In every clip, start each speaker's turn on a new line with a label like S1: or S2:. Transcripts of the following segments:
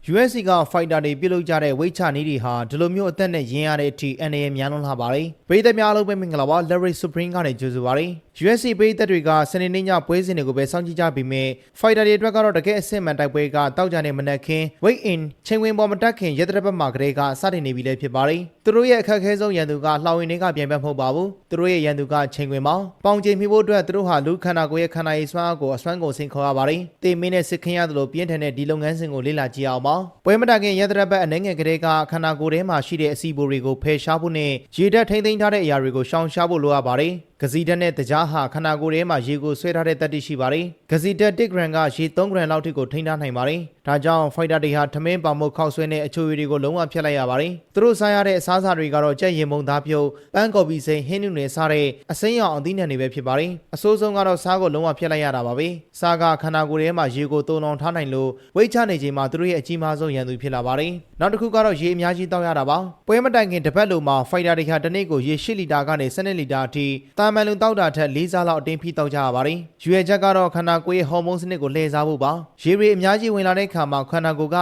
S1: USC က Fighter တွေပြုလုပ်ကြတဲ့ဝိတ်ချနည်းတွေဟာဒီလိုမျိုးအသက်နဲ့ရင်းရတဲ့အထိအန္တရာယ်များလွန်းလာပါတယ်။ပရိသတ်များအားလုံးပဲမင်္ဂလာပါ Larry Supreme ကနေကြိုဆိုပါရစေ။ USC ပရိသတ်တွေကစနေနေ့ညပွဲစဉ်တွေကိုပဲစောင့်ကြည့်ကြပြီးမြဲ Fighter တွေအတွက်ကတော့တကယ်အဆင့်မှန်တိုက်ပွဲကတောက်ကြတဲ့မနက်ခင်း Weight in ချိန်ဝင်ပေါ်မတက်ခင်ရက်တရက်ပတ်မှာကလေးကစတင်နေပြီလည်းဖြစ်ပါတယ်။သူတို့ရဲ့အခက်အခဲဆုံးရန်သူကလှောင်ဝင်တွေကပြိုင်ပွဲမဟုတ်ပါဘူး။သူတို့ရဲ့ရန်သူကချိန်ဝင်ပါပေါင်ချိန်မိဖို့အတွက်သူတို့ဟာလူခန္ဓာကိုယ်ရဲ့ခန္ဓာရည်စွမ်းအားကိုအစွမ်းကုန်ဆင်ခေါ်ရပါတယ်။တေမင်းနဲ့စစ်ခင်းရသလိုပြင်းထန်တဲ့ဒီလုပ်ငန်းစဉ်ကိုလေ့လာကြည့်အောင်ပါ။ပွဲမတက်ခင်ရက်တရက်ပတ်အနေငယ်ကလေးကခန္ဓာကိုယ်ထဲမှာရှိတဲ့အဆီပိုတွေကိုဖယ်ရှားဖို့နဲ့ရေဓာတ်ထိမ့်သိမ်းထားတဲ့အရာတွေကိုရှောင်ရှားဖို့လိုအပ်ပါတယ်။ဂစီတက်နဲ့တကြားဟာခန္ဓာကိုယ်ထဲမှာရေကိုဆွဲထားတဲ့တတ်သိရှိပါတယ်။ဂစီတက်1 gram ကရေ3 gram လောက်ထိကိုထိန်းထားနိုင်ပါတယ်။ဒါကြောင့် Fighter တွေဟာထမင်းပေါင်မှုခောက်ဆွဲနဲ့အချိုရည်တွေကိုလုံးဝဖျက်လိုက်ရပါတယ်။သူတို့စားရတဲ့အစားအစာတွေကတော့ကြက်ရင်မုံသားပြုတ်ပန်းကော်ပီစိမ်းဟင်းနုနယ်စားတဲ့အစိမ်းရောင်အသီးနှံတွေပဲဖြစ်ပါတယ်။အဆိုးဆုံးကတော့စားကိုလုံးဝဖျက်လိုက်ရတာပါပဲ။စားကခန္ဓာကိုယ်ထဲမှာရေကိုတုံလောင်ထားနိုင်လို့ဝိတ်ချနေချိန်မှာသူတို့ရဲ့အကြီးမားဆုံးရန်သူဖြစ်လာပါတယ်။နောက်တစ်ခုကတော့ရေအများကြီးတောက်ရတာပါ။ပွဲမတိုင်ခင်တစ်ပတ်လုံးမှာ Fighter တွေဟာတစ်နေ့ကိုရေ8လီတာကနေ12လီတာအထိတာမန်လုံတောက်တာထက်4ဆလောက်အတင်းဖိတောက်ကြရပါတယ်။ရွေချက်ကတော့ခန္ဓာကိုယ်ရဲ့ဟော်မုန်းစနစ်ကိုလှည့်စားဖို့ပါ။ရေတွေအများကြီးဝင်လာတဲ့အခါမှာခန္ဓာကိုယ်က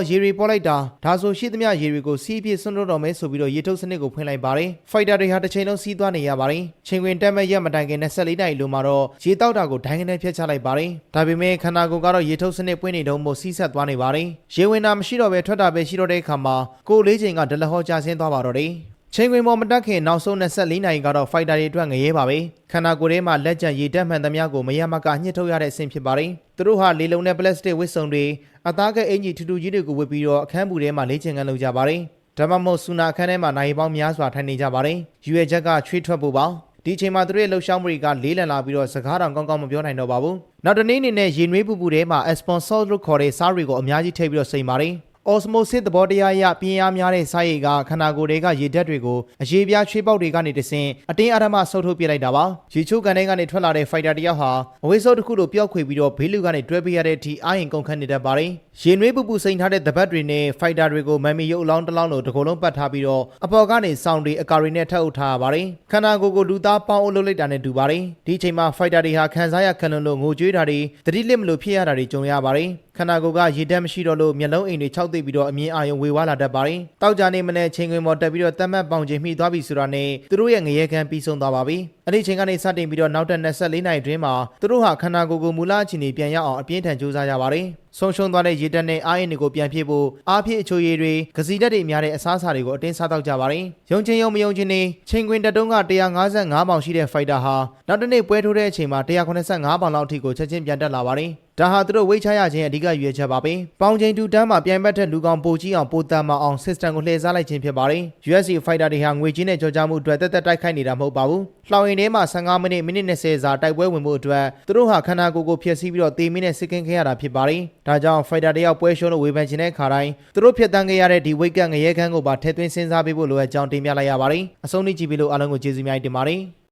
S1: ရေတွေပေါ်လိုက်တာဒါဆိုရှိသမျှရေတွေကိုစီးပြည့်စွန့်လွတ်တော်မယ်ဆိုပြီးတော့ရေထုတ်စနစ်ကိုဖွင့်လိုက်ပါတယ်။ Fighter တွေဟာတစ်ချိန်လုံးစီးသွားနေရပါတယ်။ချိန်ခွင်တက်မဲ့ရက်မတိုင်ခင်24နာရီလိုမှာတော့ရေတောက်တာကိုဒိုင်းကနေဖျက်ချလိုက်ပါတယ်။ဒါပေမဲ့ခန္ဓာကိုယ်ကတော့ရေထုတ်စနစ်ပွင့်နေတော့မှစီးဆက်သွားနေပါတယ်။ရေဝင်တာမရှိတော့ပဲထွက်တာပဲရှိတော့တဲ့အခါမှာကိုယ်လေးချိန်ကဒလဟောကျဆင်းသွားပါတော့တယ်။ချိန်ခွင်ပေါ်မတက်ခင်နောက်ဆုံး24နာရီကတော့ Fighter တွေအတွက်ငရဲပါပဲခန္ဓာကိုယ်ထဲမှာလက်ကျန်ရေတက်မှန်သမျှကိုမရမကညှစ်ထုတ်ရတဲ့အဆင့်ဖြစ်ပါတယ်သူတို့ဟာလေလုံနဲ့ပလတ်စတစ်ဝတ်စုံတွေအသားကအင်ဂျီထူထူကြီးတွေကိုဝတ်ပြီးတော့အခန်းပူထဲမှာလေ့ကျင့်ခန်းလုပ်ကြပါတယ်ဒါမှမဟုတ်ဆူနာအခန်းထဲမှာနိုင်ပေါင်းများစွာထိုင်နေကြပါတယ်ရွေချက်ကချွေးထွက်ဖို့ပါဒီအချိန်မှာသူတို့ရဲ့လှုပ်ရှားမှုတွေကလေးလံလာပြီးတော့စကားတောင်ကောင်းကောင်းမပြောနိုင်တော့ပါဘူးနောက်တနေ့အနေနဲ့ရေနွေးပူပူထဲမှာ Espon salt လို့ခေါ်တဲ့စားတွေကိုအများကြီးထည့်ပြီးတော့စိမ်ပါတယ်Osmosis သဘောတရားအရပြင်းအားများတဲ့စားရည်ကခန္ဓာကိုယ်တွေကရေဓာတ်တွေကိုအရေပြားချွေးပေါက်တွေကနေတဆင့်အတင်းအဓမ္မဆုပ်ထုတ်ပြလိုက်တာပါရေချိုးကန်ထဲကနေထွက်လာတဲ့ Fighter တယောက်ဟာအဝေးစုပ်တစ်ခုလိုပျောက်ခွေပြီးတော့ဘေးလူကနေတွဲပေးရတဲ့အထိအာရင်ကုန်ခန့်နေတတ်ပါတယ်ရေနွေးပူပူစိမ်ထားတဲ့တပတ်တွေနဲ့ Fighter တွေကိုမမ်မီရုပ်အလောင်းတစ်လောင်းလိုတစ်ကိုယ်လုံးပတ်ထားပြီးတော့အပေါ်ကနေစောင်းတွေအကာတွေနဲ့ထပ်အုပ်ထားရပါတယ်ခန္ဓာကိုယ်ကိုလူသားပေါင်းအုပ်လုပ်လိုက်တာနဲ့တူပါတယ်ဒီအချိန်မှာ Fighter တွေဟာခံစားရခံလွန်လို့ငိုကြွေးတာတွေတတိလစ်မလို့ဖြစ်ရတာတွေကြုံရပါတယ်ခန္ဓာကိုယ်ကရေဓာတ်မရှိတော့လို့မျက်လုံးအိမ်တွေခြောက်သိပ်ပြီးတော့အမြင်အာရုံဝေဝါးလာတတ်ပါတယ်။တောက်ကြနေမနဲ့ချိန်ခွင်ပေါ်တက်ပြီးတော့တတ်မှတ်ပေါင်ချိန်မိသွားပြီဆိုတာနဲ့သူတို့ရဲ့ငရဲကန်းပြီးဆုံးသွားပါပြီ။အဲ့ဒီချိန်ကနေစတင်ပြီးတော့နောက်ထပ်24နာရီတွင်းမှာသူတို့ဟာခန္ဓာကိုယ်ကိုမူလအခြေအနေပြန်ရောက်အောင်အပြင်းထန်ကြိုးစားကြပါတယ်။ဆုံးရှုံးသွားတဲ့ရေဓာတ်နဲ့အားအင်တွေကိုပြန်ဖြည့်ဖို့အားဖြည့်အချိုရည်တွေဂစီဓာတ်တွေများတဲ့အစားအစာတွေကိုအတင်းစားတောက်ကြပါတယ်။ယုံချင်းယုံမယုံချင်းနေချိန်ခွင်တက်တုံးက155ပေါင်ရှိတဲ့ Fighter ဟာနောက်တစ်နေ့ပွဲထိုးတဲ့အချိန်မှာ185ပေါင်လောက်အထိကိုချက်ချင်းပြန်တက်လာပါတယ်။ဒါဟာသူတို့ဝိတ်ချရခြင်းအဓိကရွေးချက်ပါပဲ။ပေါင်ချိန်တူတန်းမှာပြိုင်ဘက်ထက်လူကောင်ပိုကြီးအောင်ပိုတန်မအောင် system ကိုလှည့်စားလိုက်ခြင်းဖြစ်ပါတယ်။ USC Fighter တွေဟာငွေကြေးနဲ့ကြော်ကြားမှုအတွက်တက်တိုက်ခိုက်နေတာမဟုတ်ပါဘူး။လှောင်ရင်ထဲမှာ15မိနစ်20စာတိုက်ပွဲဝင်မှုအတွက်သူတို့ဟာခန္ဓာကိုယ်ကိုဖျက်ဆီးပြီးတော့တေမင်းနဲ့စစ်ကင်းခဲ့ရတာဖြစ်ပါတယ်။ဒါကြောင့် Fighter တယောက်ပွဲရှုံးလို့ဝေဖန်ခြင်းတဲ့ခါတိုင်းသူတို့ဖျက်ဆီးခဲ့ရတဲ့ဒီ weight ကငရဲခန်းကိုပါထည့်သွင်းစဉ်းစားပေးဖို့လိုအပ်ကြောင်းတင်ပြလိုက်ရပါတယ်။အဆုံးထိကြည့်ပြီးလို့အားလုံးကိုကျေးဇူးများတင်ပါတယ်။